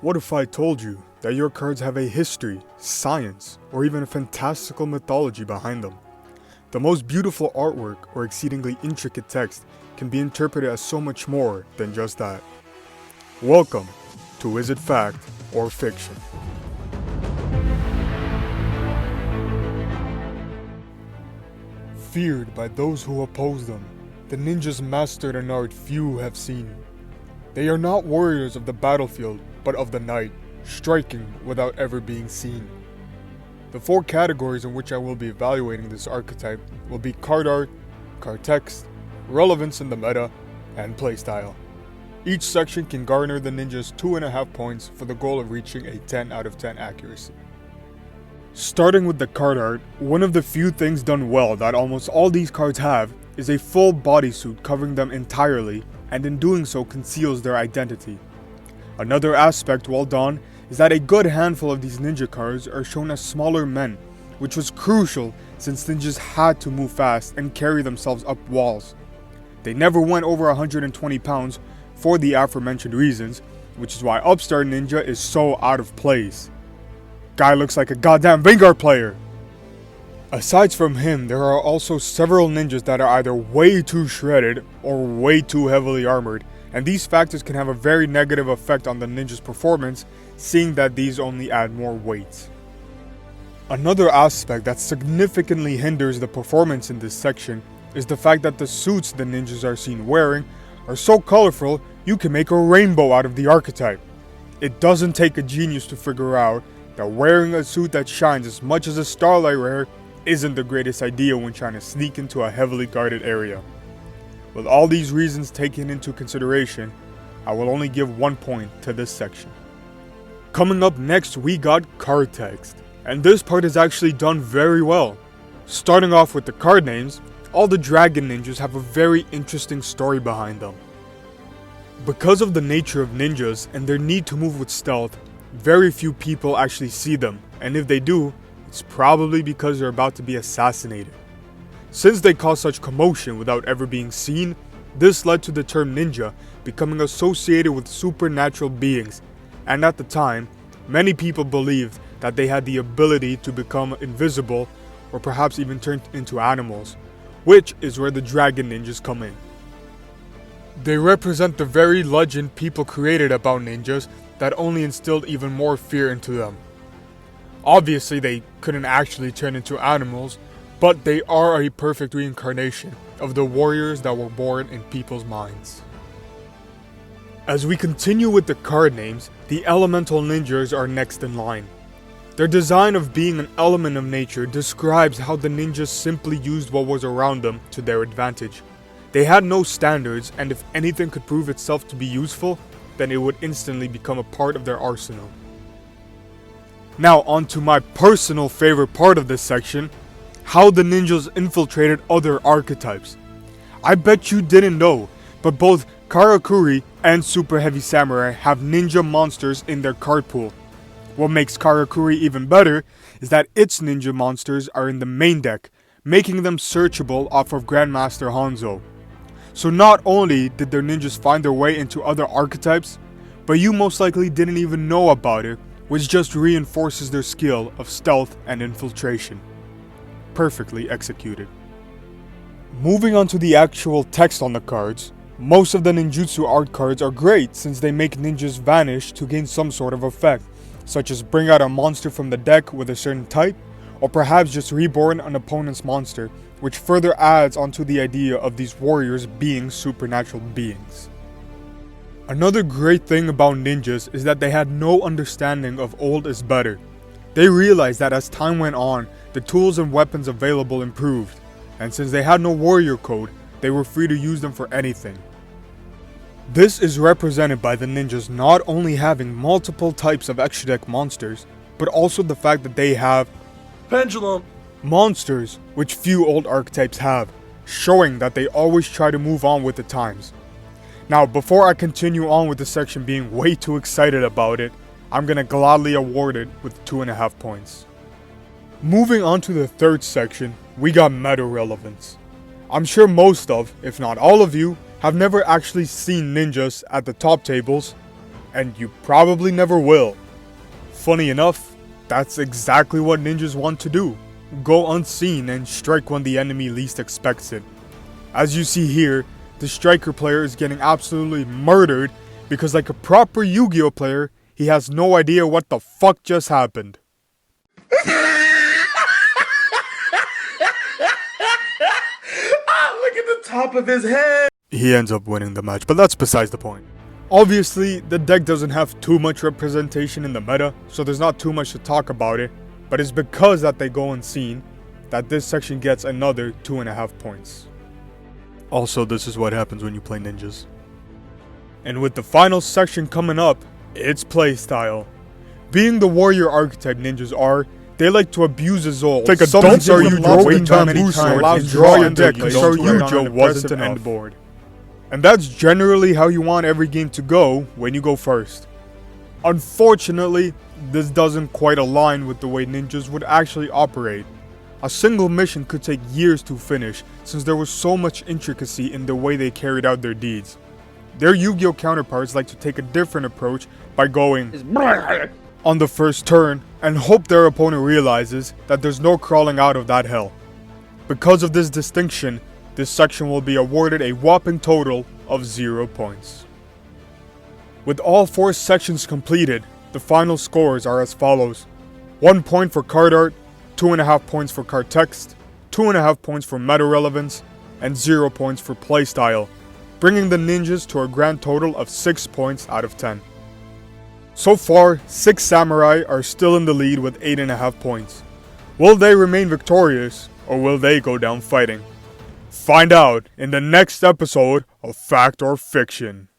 What if I told you that your cards have a history, science, or even a fantastical mythology behind them? The most beautiful artwork or exceedingly intricate text can be interpreted as so much more than just that. Welcome to Is It Fact or Fiction? Feared by those who oppose them, the ninjas mastered an art few have seen. They are not warriors of the battlefield, but of the night, striking without ever being seen. The four categories in which I will be evaluating this archetype will be card art, card text, relevance in the meta, and playstyle. Each section can garner the ninjas 2.5 points for the goal of reaching a 10 out of 10 accuracy. Starting with the card art, one of the few things done well that almost all these cards have is a full bodysuit covering them entirely, and in doing so conceals their identity. Another aspect well done is that a good handful of these ninja cards are shown as smaller men, which was crucial since ninjas had to move fast and carry themselves up walls. They never went over 120 pounds for the aforementioned reasons, which is why Upstart Ninja is so out of place. Guy looks like a goddamn Vanguard player! Aside from him, there are also several ninjas that are either way too shredded or way too heavily armored, and these factors can have a very negative effect on the ninja's performance, seeing that these only add more weight. Another aspect that significantly hinders the performance in this section is the fact that the suits the ninjas are seen wearing are so colorful you can make a rainbow out of the archetype. It doesn't take a genius to figure out that wearing a suit that shines as much as a Starlight Rare isn't the greatest idea when trying to sneak into a heavily guarded area. With all these reasons taken into consideration, I will only give 1 point to this section. Coming up next, we got card text, and this part is actually done very well. Starting off with the card names, all the dragon ninjas have a very interesting story behind them. Because of the nature of ninjas and their need to move with stealth, very few people actually see them, and if they do, it's probably because they're about to be assassinated. Since they cause such commotion without ever being seen, this led to the term ninja becoming associated with supernatural beings, and at the time, many people believed that they had the ability to become invisible or perhaps even turn into animals, which is where the dragon ninjas come in. They represent the very legend people created about ninjas that only instilled even more fear into them. Obviously, they couldn't actually turn into animals, but they are a perfect reincarnation of the warriors that were born in people's minds. As we continue with the card names, the elemental ninjas are next in line. Their design of being an element of nature describes how the ninjas simply used what was around them to their advantage. They had no standards, and if anything could prove itself to be useful, then it would instantly become a part of their arsenal. Now on to my personal favorite part of this section, how the ninjas infiltrated other archetypes. I bet you didn't know, but both Karakuri and Super Heavy Samurai have ninja monsters in their card pool. What makes Karakuri even better is that its ninja monsters are in the main deck, making them searchable off of Grandmaster Hanzo. So not only did their ninjas find their way into other archetypes, but you most likely didn't even know about it, which just reinforces their skill of stealth and infiltration. Perfectly executed. Moving on to the actual text on the cards, most of the ninjutsu art cards are great since they make ninjas vanish to gain some sort of effect, such as bring out a monster from the deck with a certain type, or perhaps just reborn an opponent's monster, which further adds onto the idea of these warriors being supernatural beings. Another great thing about ninjas is that they had no understanding of old is better. They realized that as time went on, the tools and weapons available improved, and since they had no warrior code, they were free to use them for anything. This is represented by the ninjas not only having multiple types of extra deck monsters, but also the fact that they have Pendulum monsters, which few old archetypes have, showing that they always try to move on with the times. Now, before I continue on with the section being way too excited about it, I'm gonna gladly award it with 2.5 points. Moving on to the third section, we got meta relevance. I'm sure most of, if not all of you, have never actually seen ninjas at the top tables, and you probably never will. Funny enough, that's exactly what ninjas want to do. Go unseen and strike when the enemy least expects it. As you see here, the striker player is getting absolutely murdered because like a proper Yu-Gi-Oh player, he has no idea what the fuck just happened. Look at the top of his head! He ends up winning the match, but that's besides the point. Obviously, the deck doesn't have too much representation in the meta, so there's not too much to talk about it, but it's because that they go unseen that this section gets another 2.5 points. Also, this is what happens when you play ninjas. And with the final section coming up, it's playstyle. Being the warrior archetype ninjas are, they like to abuse his ult. Take a Summon dump or you Joe way with too many bamboo times swords and draw your and deck you and don't show turn you on Joe an wasn't aggressive enough. end board. And that's generally how you want every game to go when you go first. Unfortunately, this doesn't quite align with the way ninjas would actually operate. A single mission could take years to finish since there was so much intricacy in the way they carried out their deeds. Their Yu-Gi-Oh counterparts like to take a different approach by going on the first turn and hope their opponent realizes that there's no crawling out of that hell. Because of this distinction, this section will be awarded a whopping total of 0 points. With all 4 sections completed, the final scores are as follows: 1 point for card art, 2.5 points for card text, 2.5 points for meta relevance, and 0 points for playstyle, bringing the ninjas to a grand total of 6 points out of 10. So far, 6 samurai are still in the lead with 8.5 points. Will they remain victorious, or will they go down fighting? Find out in the next episode of Fact or Fiction.